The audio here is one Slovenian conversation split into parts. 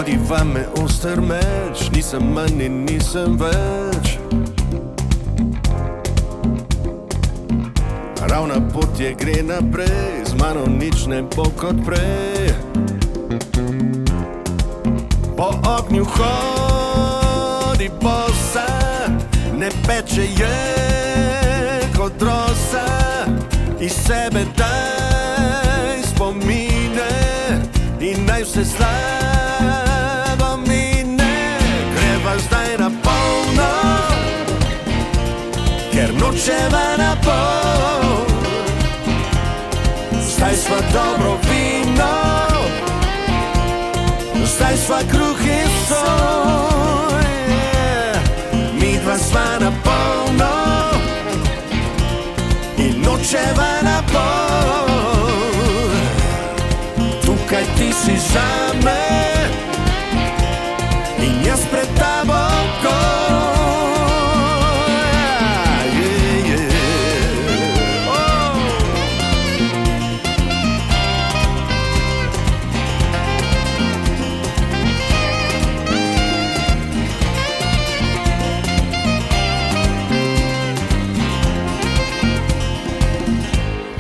Odива me u strmeč, nisem manj in nisem več. Ravna pot je gre naprej, z mano nič ne bo kot prej. Po ognju hodi bosa, ne peče je kot rosa. Iz sebe daj spomine in naj vse slabo mine. Greva zdaj na polno, ker nočeva na pol. Zdaj sva dobro vino, zdaj sva kruh in sol, mi dva sva na polno in nočeva na pol. Tukaj ti si zame in jaz pred tabo gol.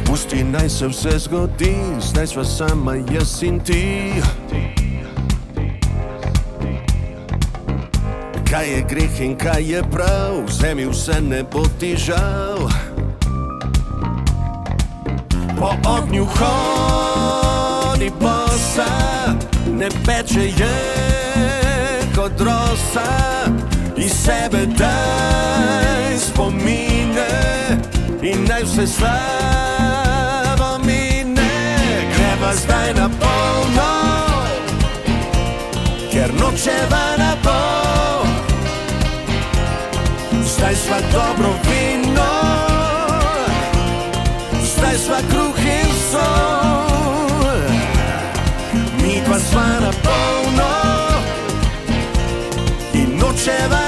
Pusti naj se vse zgodi, zdaj sva sama jaz in ti. Kaj je greh in kaj je prav, vzemi vse, ne bo ti žal. Po ognju hodi bosa, ne peče je kot rosa. Iz sebe daj spomine in naj vse slabo mine. Greva zdaj na polno, ker nočeva na pol. Zdaj sva dobro vino, zdaj sva kruh in sol, mi dva sva na polno in nočeva